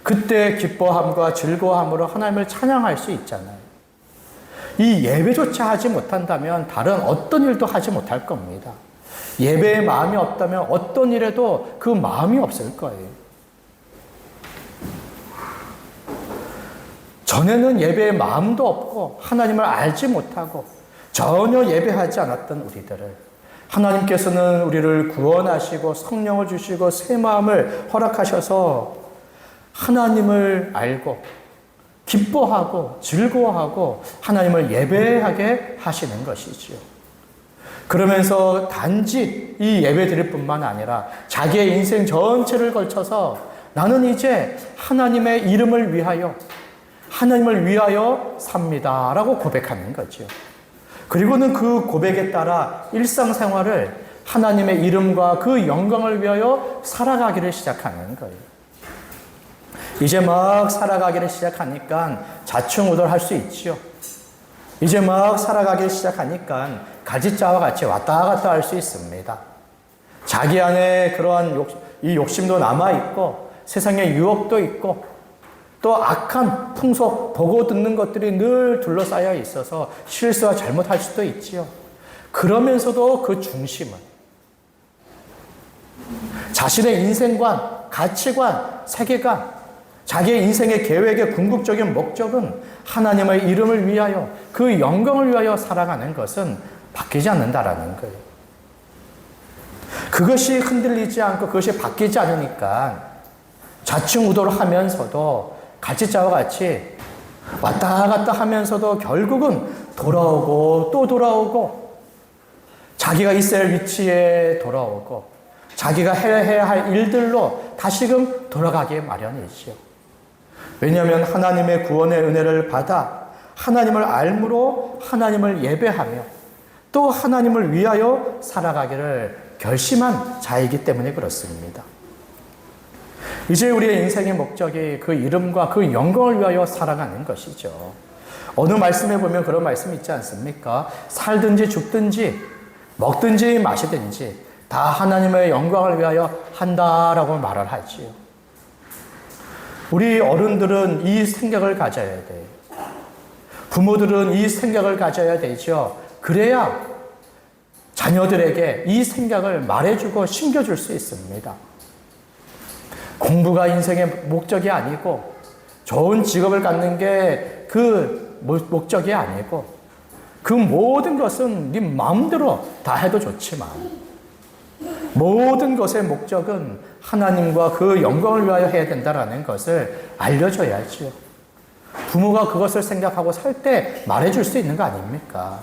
그때 기뻐함과 즐거움으로 하나님을 찬양할 수 있잖아요. 이 예배조차 하지 못한다면 다른 어떤 일도 하지 못할 겁니다. 예배에 마음이 없다면 어떤 일에도 그 마음이 없을 거예요. 전에는 예배에 마음도 없고 하나님을 알지 못하고 전혀 예배하지 않았던 우리들을 하나님께서는 우리를 구원하시고 성령을 주시고 새 마음을 허락하셔서 하나님을 알고 기뻐하고 즐거워하고 하나님을 예배하게 하시는 것이지요. 그러면서 단지 이 예배 드릴 뿐만 아니라 자기의 인생 전체를 걸쳐서 나는 이제 하나님의 이름을 위하여 하나님을 위하여 삽니다 라고 고백하는 거죠. 그리고는 그 고백에 따라 일상생활을 하나님의 이름과 그 영광을 위하여 살아가기를 시작하는 거예요. 이제 막 살아가기를 시작하니까 자충우돌할 수 있죠. 이제 막 살아가기 시작하니까 가지자와 같이 왔다 갔다 할 수 있습니다. 자기 안에 그러한 이 욕심도 남아있고 세상의 유혹도 있고 또 악한 풍속, 보고 듣는 것들이 늘 둘러싸여 있어서 실수와 잘못할 수도 있지요. 그러면서도 그 중심은 자신의 인생관, 가치관, 세계관, 자기의 인생의 계획의 궁극적인 목적은 하나님의 이름을 위하여 그 영광을 위하여 살아가는 것은 바뀌지 않는다라는 거예요. 그것이 흔들리지 않고 그것이 바뀌지 않으니까 좌충우돌 하면서도 가지자와 같이 왔다 갔다 하면서도 결국은 돌아오고 또 돌아오고 자기가 있어야 할 위치에 돌아오고 자기가 해야 할 일들로 다시금 돌아가기 마련이지요. 왜냐하면 하나님의 구원의 은혜를 받아 하나님을 알므로 하나님을 예배하며 또 하나님을 위하여 살아가기를 결심한 자이기 때문에 그렇습니다. 이제 우리의 인생의 목적이 그 이름과 그 영광을 위하여 살아가는 것이죠. 어느 말씀에 보면 그런 말씀이 있지 않습니까? 살든지 죽든지 먹든지 마시든지 다 하나님의 영광을 위하여 한다라고 말을 하지요. 우리 어른들은 이 생각을 가져야 돼요. 부모들은 이 생각을 가져야 되죠. 그래야 자녀들에게 이 생각을 말해주고 심겨줄 수 있습니다. 공부가 인생의 목적이 아니고 좋은 직업을 갖는 게 그 목적이 아니고 그 모든 것은 네 마음대로 다 해도 좋지만 모든 것의 목적은 하나님과 그 영광을 위하여 해야 된다는 것을 알려줘야죠. 부모가 그것을 생각하고 살 때 말해줄 수 있는 거 아닙니까?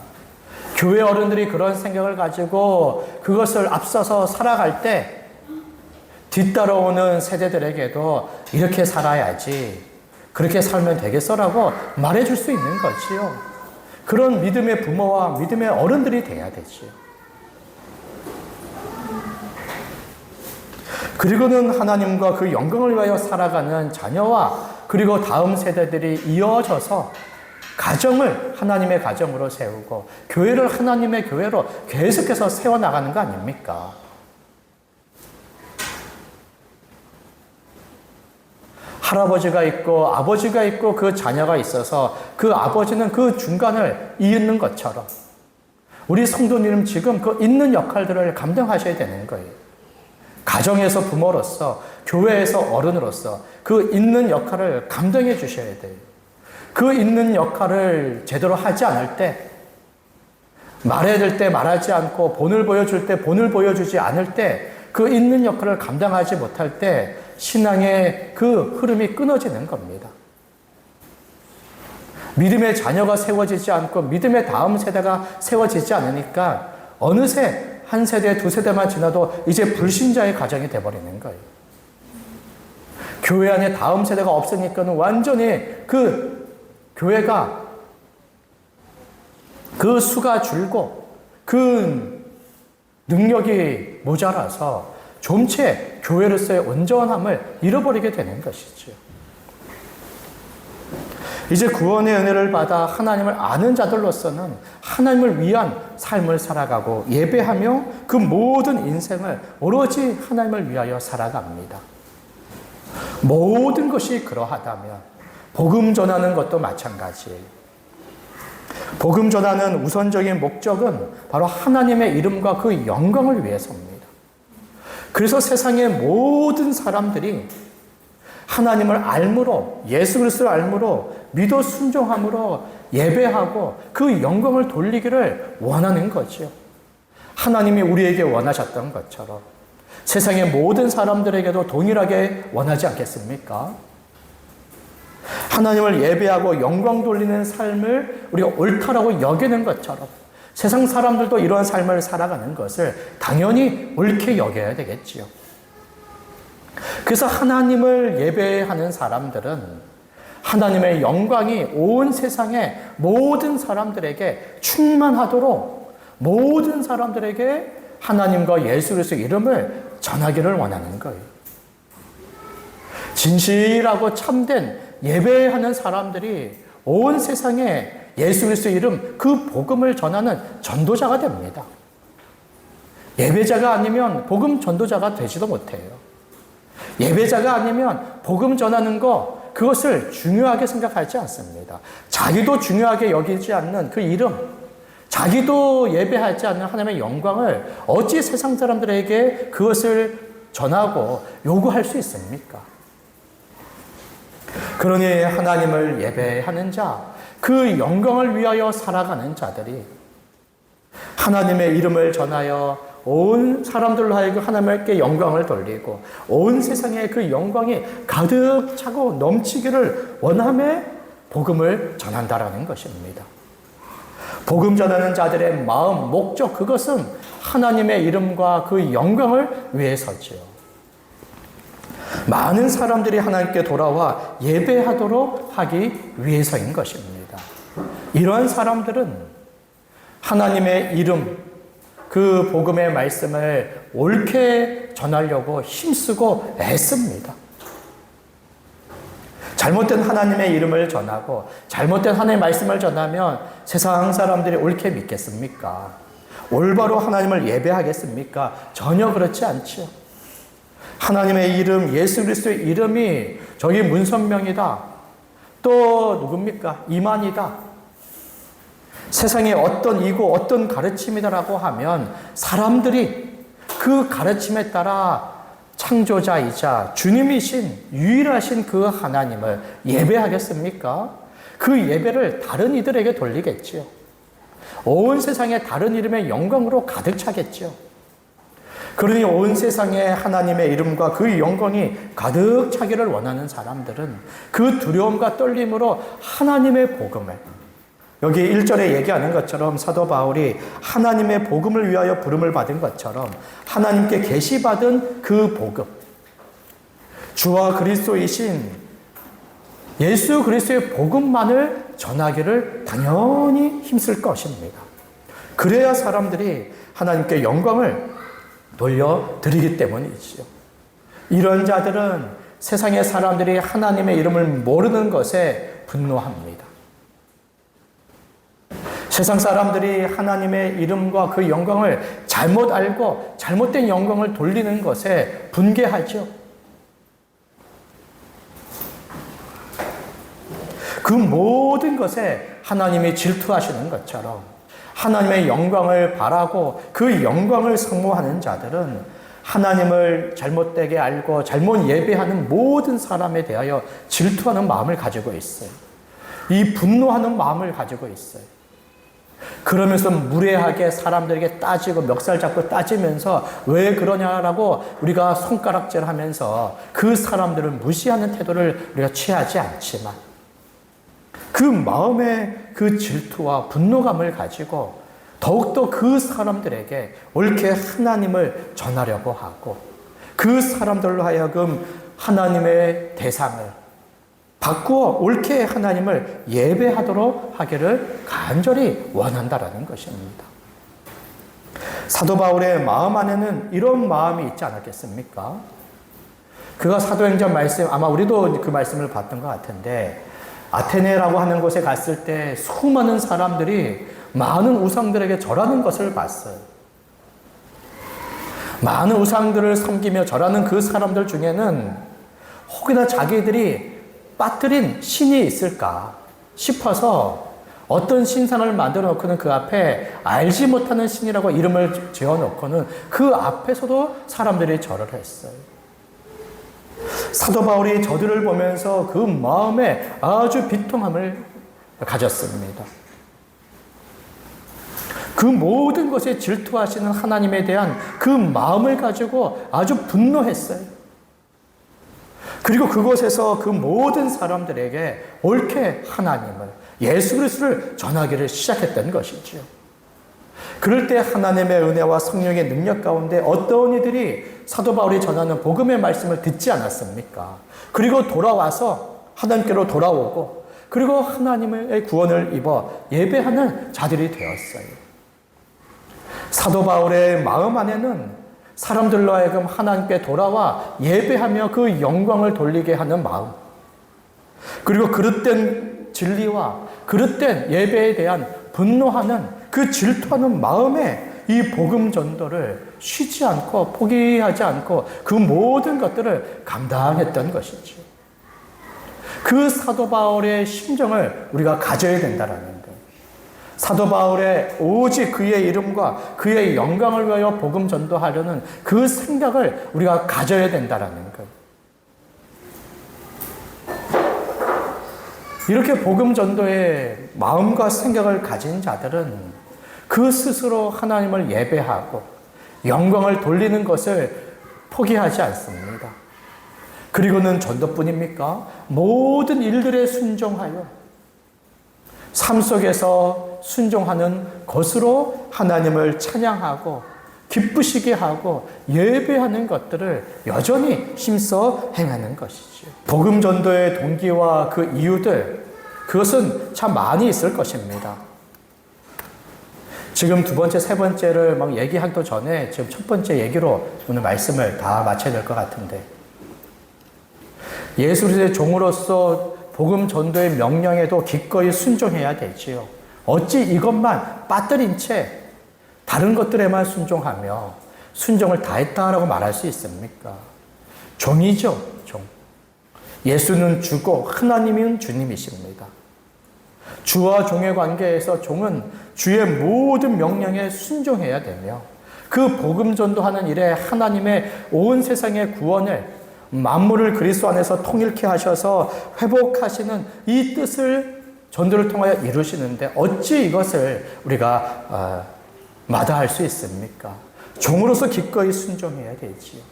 교회 어른들이 그런 생각을 가지고 그것을 앞서서 살아갈 때 뒤따라오는 세대들에게도 이렇게 살아야지, 그렇게 살면 되겠어라고 말해줄 수 있는 거지요. 그런 믿음의 부모와 믿음의 어른들이 돼야 되지요. 그리고는 하나님과 그 영광을 위하여 살아가는 자녀와 그리고 다음 세대들이 이어져서 가정을 하나님의 가정으로 세우고 교회를 하나님의 교회로 계속해서 세워나가는 거 아닙니까? 할아버지가 있고 아버지가 있고 그 자녀가 있어서 그 아버지는 그 중간을 잇는 것처럼 우리 성도님은 지금 그 잇는 역할들을 감당하셔야 되는 거예요. 가정에서 부모로서, 교회에서 어른으로서 그 잇는 역할을 감당해 주셔야 돼요. 그 잇는 역할을 제대로 하지 않을 때, 말해야 될 때 말하지 않고 본을 보여줄 때 본을 보여주지 않을 때, 그 잇는 역할을 감당하지 못할 때 신앙의 그 흐름이 끊어지는 겁니다. 믿음의 자녀가 세워지지 않고 믿음의 다음 세대가 세워지지 않으니까 어느새 한 세대, 두 세대만 지나도 이제 불신자의 가정이 돼버리는 거예요. 교회 안에 다음 세대가 없으니까는 완전히 그 교회가 그 수가 줄고 그 능력이 모자라서 좀체 교회로서의 온전함을 잃어버리게 되는 것이죠. 이제 구원의 은혜를 받아 하나님을 아는 자들로서는 하나님을 위한 삶을 살아가고 예배하며 그 모든 인생을 오로지 하나님을 위하여 살아갑니다. 모든 것이 그러하다면 복음 전하는 것도 마찬가지예요. 복음 전하는 우선적인 목적은 바로 하나님의 이름과 그 영광을 위해서입니다. 그래서 세상의 모든 사람들이 하나님을 알므로, 예수 그리스도를 알므로, 믿어 순종함으로 예배하고 그 영광을 돌리기를 원하는 거죠. 하나님이 우리에게 원하셨던 것처럼 세상의 모든 사람들에게도 동일하게 원하지 않겠습니까? 하나님을 예배하고 영광 돌리는 삶을 우리가 옳다라고 여기는 것처럼 세상 사람들도 이러한 삶을 살아가는 것을 당연히 옳게 여겨야 되겠지요. 그래서 하나님을 예배하는 사람들은 하나님의 영광이 온 세상의 모든 사람들에게 충만하도록 모든 사람들에게 하나님과 예수 그리스도의 이름을 전하기를 원하는 거예요. 진실하고 참된 예배하는 사람들이 온 세상에 예수 그리스도의 이름, 그 복음을 전하는 전도자가 됩니다. 예배자가 아니면 복음 전도자가 되지도 못해요. 예배자가 아니면 복음 전하는 거, 그것을 중요하게 생각하지 않습니다. 자기도 중요하게 여기지 않는 그 이름, 자기도 예배하지 않는 하나님의 영광을 어찌 세상 사람들에게 그것을 전하고 요구할 수 있습니까? 그러니 하나님을 예배하는 자, 그 영광을 위하여 살아가는 자들이 하나님의 이름을 전하여 온 사람들로 하여금 하나님께 영광을 돌리고 온 세상에 그 영광이 가득 차고 넘치기를 원함에 복음을 전한다라는 것입니다. 복음 전하는 자들의 마음, 목적, 그것은 하나님의 이름과 그 영광을 위해서지요. 많은 사람들이 하나님께 돌아와 예배하도록 하기 위해서인 것입니다. 이러한 사람들은 하나님의 이름, 그 복음의 말씀을 옳게 전하려고 힘쓰고 애씁니다. 잘못된 하나님의 이름을 전하고 잘못된 하나님의 말씀을 전하면 세상 사람들이 옳게 믿겠습니까? 올바로 하나님을 예배하겠습니까? 전혀 그렇지 않죠. 하나님의 이름, 예수 그리스도의 이름이 저기 문선명이다. 또 누굽니까? 이만이다. 세상에 어떤 이고 어떤 가르침이다라고 하면 사람들이 그 가르침에 따라 창조자이자 주님이신 유일하신 그 하나님을 예배하겠습니까? 그 예배를 다른 이들에게 돌리겠지요. 온 세상에 다른 이름의 영광으로 가득 차겠지요. 그러니 온 세상에 하나님의 이름과 그 영광이 가득 차기를 원하는 사람들은 그 두려움과 떨림으로 하나님의 복음을, 여기 1절에 얘기하는 것처럼 사도 바울이 하나님의 복음을 위하여 부름을 받은 것처럼 하나님께 계시받은 그 복음, 주와 그리스도이신 예수 그리스도의 복음만을 전하기를 당연히 힘쓸 것입니다. 그래야 사람들이 하나님께 영광을 돌려드리기 때문이지요. 이런 자들은 세상의 사람들이 하나님의 이름을 모르는 것에 분노합니다. 세상 사람들이 하나님의 이름과 그 영광을 잘못 알고 잘못된 영광을 돌리는 것에 분개하죠. 그 모든 것에 하나님이 질투하시는 것처럼 하나님의 영광을 바라고 그 영광을 사모하는 자들은 하나님을 잘못되게 알고 잘못 예배하는 모든 사람에 대하여 질투하는 마음을 가지고 있어요. 이 분노하는 마음을 가지고 있어요. 그러면서 무례하게 사람들에게 따지고 멱살 잡고 따지면서 왜 그러냐라고 우리가 손가락질하면서 그 사람들을 무시하는 태도를 우리가 취하지 않지만 그 마음의 그 질투와 분노감을 가지고 더욱더 그 사람들에게 옳게 하나님을 전하려고 하고 그 사람들로 하여금 하나님의 대상을 바꾸어 옳게 하나님을 예배하도록 하기를 간절히 원한다라는 것입니다. 사도 바울의 마음 안에는 이런 마음이 있지 않았겠습니까? 그가 사도행전 말씀, 아마 우리도 그 말씀을 봤던 것 같은데 아테네라고 하는 곳에 갔을 때 수많은 사람들이 많은 우상들에게 절하는 것을 봤어요. 많은 우상들을 섬기며 절하는 그 사람들 중에는 혹여나 자기들이 빠뜨린 신이 있을까 싶어서 어떤 신상을 만들어 놓고는 그 앞에 알지 못하는 신이라고 이름을 지어 놓고는 그 앞에서도 사람들이 절을 했어요. 사도 바울이 저들을 보면서 그 마음에 아주 비통함을 가졌습니다. 그 모든 것에 질투하시는 하나님에 대한 그 마음을 가지고 아주 분노했어요. 그리고 그곳에서 그 모든 사람들에게 옳게 하나님을, 예수 그리스도를 전하기를 시작했던 것이죠. 그럴 때 하나님의 은혜와 성령의 능력 가운데 어떤 이들이 사도 바울이 전하는 복음의 말씀을 듣지 않았습니까? 그리고 돌아와서 하나님께로 돌아오고 그리고 하나님의 구원을 입어 예배하는 자들이 되었어요. 사도 바울의 마음 안에는 사람들로 하여금 하나님께 돌아와 예배하며 그 영광을 돌리게 하는 마음, 그리고 그릇된 진리와 그릇된 예배에 대한 분노하는 그 질투하는 마음에 이 복음 전도를 쉬지 않고 포기하지 않고 그 모든 것들을 감당했던 것이죠. 그 사도 바울의 심정을 우리가 가져야 된다는 거예요. 사도 바울의 오직 그의 이름과 그의 영광을 위하여 복음 전도하려는 그 생각을 우리가 가져야 된다는 거예요. 이렇게 복음 전도의 마음과 생각을 가진 자들은 그 스스로 하나님을 예배하고 영광을 돌리는 것을 포기하지 않습니다. 그리고는 전도뿐입니까? 모든 일들에 순종하여 삶 속에서 순종하는 것으로 하나님을 찬양하고 기쁘시게 하고 예배하는 것들을 여전히 힘써 행하는 것이죠. 복음 전도의 동기와 그 이유들, 그것은 참 많이 있을 것입니다. 지금 두 번째, 세 번째를 막 얘기하기도 전에 지금 첫 번째 얘기로 오늘 말씀을 다 마쳐야 될 것 같은데, 예수 그리스도의 종으로서 복음 전도의 명령에도 기꺼이 순종해야 되지요. 어찌 이것만 빠뜨린 채 다른 것들에만 순종하며 순종을 다했다라고 말할 수 있습니까? 종이죠, 종. 예수는 주고 하나님은 주님이십니다. 주와 종의 관계에서 종은 주의 모든 명령에 순종해야 되며 그 복음 전도하는 일에 하나님의 온 세상의 구원을, 만물을 그리스도 안에서 통일케 하셔서 회복하시는 이 뜻을 전도를 통하여 이루시는데 어찌 이것을 우리가 마다할 수 있습니까? 종으로서 기꺼이 순종해야 되지요.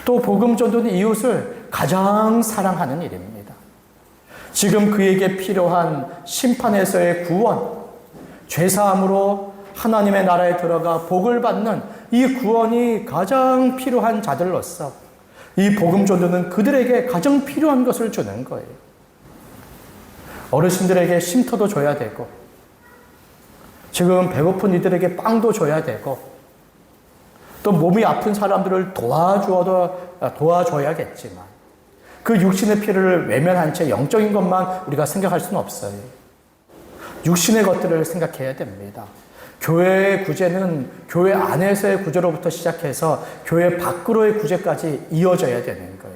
또 복음 전도는 이웃을 가장 사랑하는 일입니다. 지금 그에게 필요한 심판에서의 구원, 죄사함으로 하나님의 나라에 들어가 복을 받는 이 구원이 가장 필요한 자들로서 이 복음 전도는 그들에게 가장 필요한 것을 주는 거예요. 어르신들에게 쉼터도 줘야 되고, 지금 배고픈 이들에게 빵도 줘야 되고, 또 몸이 아픈 사람들을 도와줘야겠지만, 그 육신의 필요를 외면한 채 영적인 것만 우리가 생각할 수는 없어요. 육신의 것들을 생각해야 됩니다. 교회의 구제는 교회 안에서의 구제로부터 시작해서 교회 밖으로의 구제까지 이어져야 되는 거예요.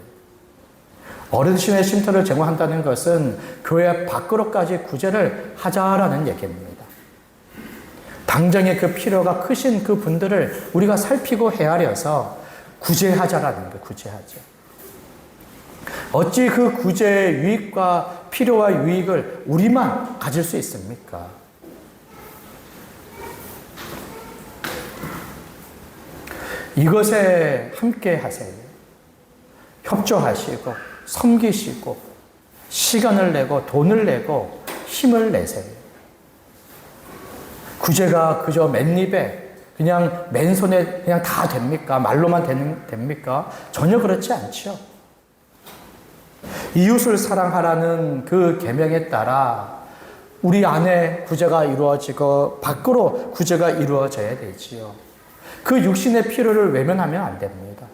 어르신의 쉼터를 제공한다는 것은 교회 밖으로까지 구제를 하자라는 얘기입니다. 당장의 그 필요가 크신 그 분들을 우리가 살피고 헤아려서 구제하자라는 거예요. 구제하자. 어찌 그 구제의 유익과 필요와 유익을 우리만 가질 수 있습니까? 이것에 함께 하세요. 협조하시고, 섬기시고, 시간을 내고, 돈을 내고, 힘을 내세요. 구제가 그저 맨입에, 그냥 맨손에 그냥 다 됩니까? 말로만 됩니까? 전혀 그렇지 않죠. 이웃을 사랑하라는 그 계명에 따라 우리 안에 구제가 이루어지고, 밖으로 구제가 이루어져야 되지요. 그 육신의 필요를 외면하면 안 됩니다.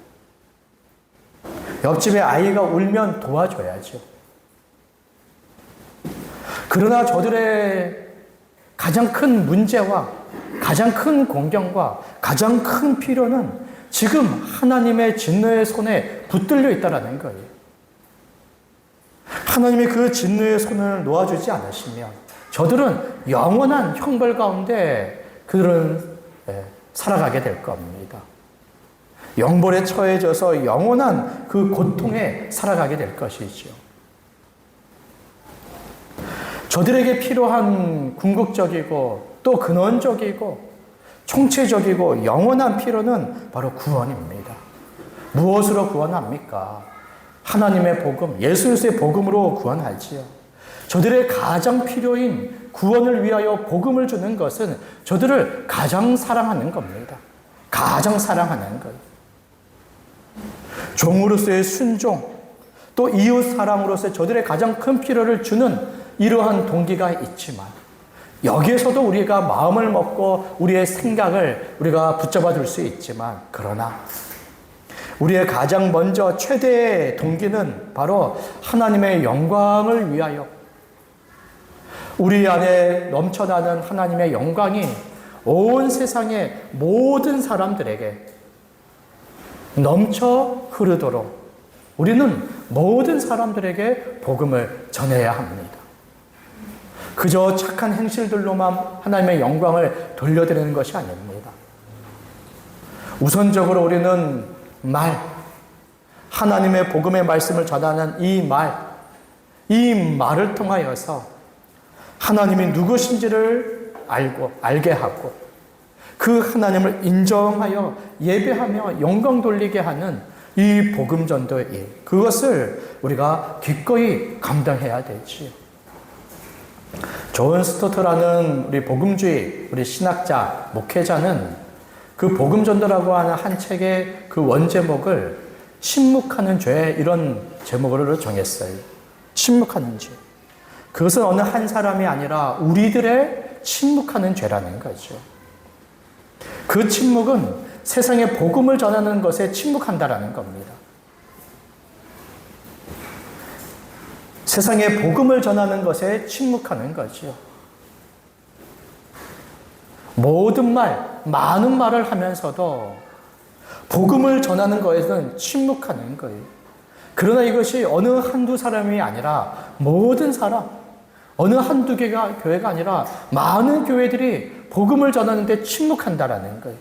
옆집에 아이가 울면 도와줘야죠. 그러나 저들의 가장 큰 문제와 가장 큰 공경과 가장 큰 필요는 지금 하나님의 진노의 손에 붙들려 있다는 거예요. 하나님이 그 진노의 손을 놓아주지 않으시면 저들은 영원한 형벌 가운데 그들은 살아가게 될 겁니다. 영벌에 처해져서 영원한 그 고통에 살아가게 될 것이죠. 저들에게 필요한 궁극적이고 또 근원적이고 총체적이고 영원한 필요는 바로 구원입니다. 무엇으로 구원합니까? 하나님의 복음, 예수 그리스도의 복음으로 구원하지요. 저들의 가장 필요인 구원을 위하여 복음을 주는 것은 저들을 가장 사랑하는 겁니다. 가장 사랑하는 거예요. 종으로서의 순종, 또 이웃 사랑으로서 저들의 가장 큰 필요를 주는 이러한 동기가 있지만 여기에서도 우리가 마음을 먹고 우리의 생각을 우리가 붙잡아 둘 수 있지만 그러나 우리의 가장 먼저 최대의 동기는 바로 하나님의 영광을 위하여 우리 안에 넘쳐나는 하나님의 영광이 온 세상의 모든 사람들에게 넘쳐 흐르도록 우리는 모든 사람들에게 복음을 전해야 합니다. 그저 착한 행실들로만 하나님의 영광을 돌려드리는 것이 아닙니다. 우선적으로 우리는 하나님의 복음의 말씀을 전하는 이 말을 통하여서 하나님이 누구신지를 알게 하고 그 하나님을 인정하여 예배하며 영광 돌리게 하는 이 복음 전도의 일, 그것을 우리가 기꺼이 감당해야 되지요. 존 스토트라는 우리 복음주의, 우리 신학자, 목회자는 그 복음 전도라고 하는 한 책의 그 원제목을 침묵하는 죄, 이런 제목으로 정했어요. 침묵하는 죄. 그것은 어느 한 사람이 아니라 우리들의 침묵하는 죄라는 거죠. 그 침묵은 세상에 복음을 전하는 것에 침묵한다라는 겁니다. 세상에 복음을 전하는 것에 침묵하는 거죠. 모든 많은 말을 하면서도 복음을 전하는 것에는 침묵하는 거예요. 그러나 이것이 어느 한두 사람이 아니라 모든 사람, 어느 한두 개가 교회가 아니라 많은 교회들이 복음을 전하는데 침묵한다라는 거예요.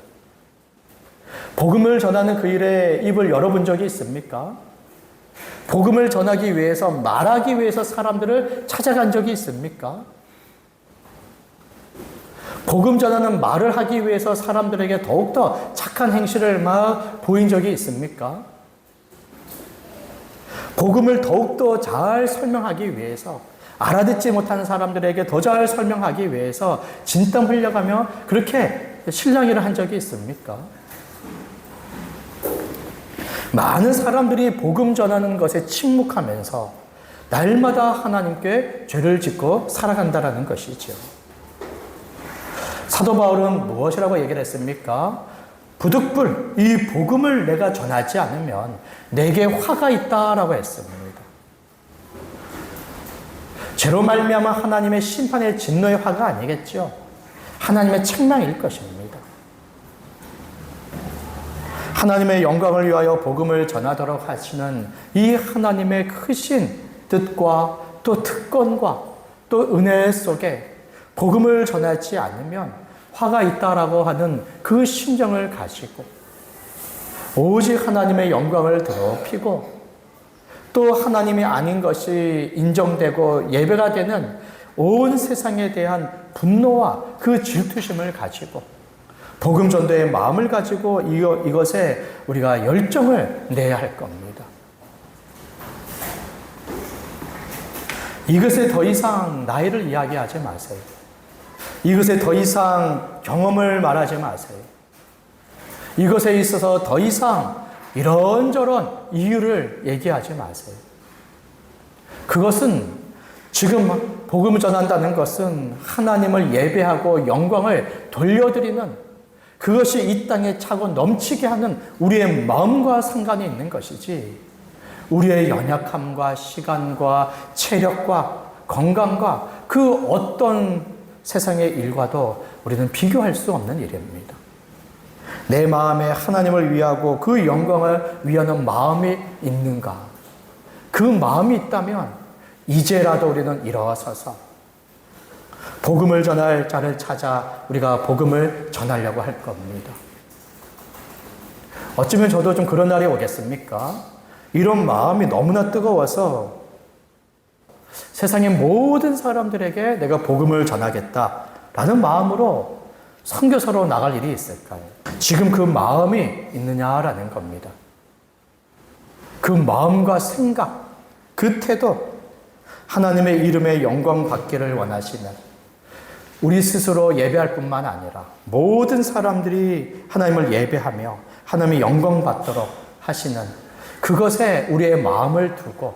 복음을 전하는 그 일에 입을 열어본 적이 있습니까? 복음을 전하기 위해서, 말하기 위해서 사람들을 찾아간 적이 있습니까? 복음 전하는 말을 하기 위해서 사람들에게 더욱더 착한 행실을 막 보인 적이 있습니까? 복음을 더욱더 잘 설명하기 위해서, 알아듣지 못하는 사람들에게 더 잘 설명하기 위해서 진땀 흘려가며 그렇게 실랑이를 한 적이 있습니까? 많은 사람들이 복음 전하는 것에 침묵하면서 날마다 하나님께 죄를 짓고 살아간다라는 것이죠. 사도 바울은 무엇이라고 얘기를 했습니까? 부득불 이 복음을 내가 전하지 않으면 내게 화가 있다라고 했습니다. 죄로 말미암아 하나님의 심판의 진노의 화가 아니겠죠. 하나님의 책망일 것입니다. 하나님의 영광을 위하여 복음을 전하도록 하시는 이 하나님의 크신 뜻과 또 특권과 또 은혜 속에 복음을 전하지 않으면 화가 있다라고 하는 그 심정을 가지고 오직 하나님의 영광을 더럽히고 또 하나님이 아닌 것이 인정되고 예배가 되는 온 세상에 대한 분노와 그 질투심을 가지고 복음 전도의 마음을 가지고 이것에 우리가 열정을 내야 할 겁니다. 이것에 더 이상 나이를 이야기하지 마세요. 이것에 더 이상 경험을 말하지 마세요. 이것에 있어서 더 이상 이런저런 이유를 얘기하지 마세요. 그것은 지금 복음을 전한다는 것은 하나님을 예배하고 영광을 돌려드리는 그것이 이 땅에 차고 넘치게 하는 우리의 마음과 상관이 있는 것이지 우리의 연약함과 시간과 체력과 건강과 그 어떤 세상의 일과도 우리는 비교할 수 없는 일입니다. 내 마음에 하나님을 위하고 그 영광을 위하는 마음이 있는가? 그 마음이 있다면 이제라도 우리는 일어서서 복음을 전할 자를 찾아 우리가 복음을 전하려고 할 겁니다. 어쩌면 저도 좀 그런 날이 오겠습니까? 이런 마음이 너무나 뜨거워서 세상의 모든 사람들에게 내가 복음을 전하겠다라는 마음으로 선교사로 나갈 일이 있을까요? 지금 그 마음이 있느냐라는 겁니다. 그 마음과 생각, 그 태도, 하나님의 이름의 영광 받기를 원하시는 우리 스스로 예배할 뿐만 아니라 모든 사람들이 하나님을 예배하며 하나님의 영광 받도록 하시는 그것에 우리의 마음을 두고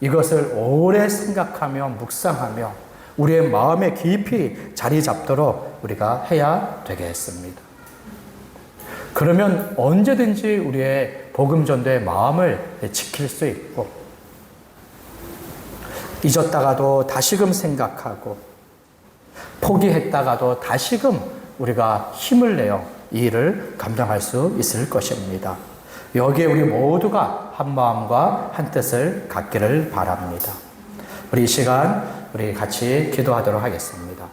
이것을 오래 생각하며 묵상하며 우리의 마음에 깊이 자리 잡도록 우리가 해야 되겠습니다. 그러면 언제든지 우리의 복음 전도의 마음을 지킬 수 있고 잊었다가도 다시금 생각하고 포기했다가도 다시금 우리가 힘을 내어 이 일을 감당할 수 있을 것입니다. 여기에 우리 모두가 한 마음과 한 뜻을 갖기를 바랍니다. 우리 이 시간 우리 같이 기도하도록 하겠습니다.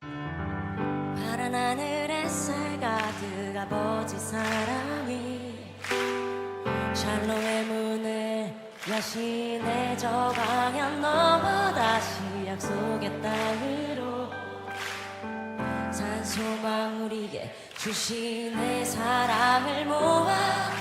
파란 하늘 햇살 가득 아버지 사랑이 샬롬의 문을 여신의 저 방향 넘어 다시 약속의 땅으로 산소망 우리에게 주신 내 사랑을 모아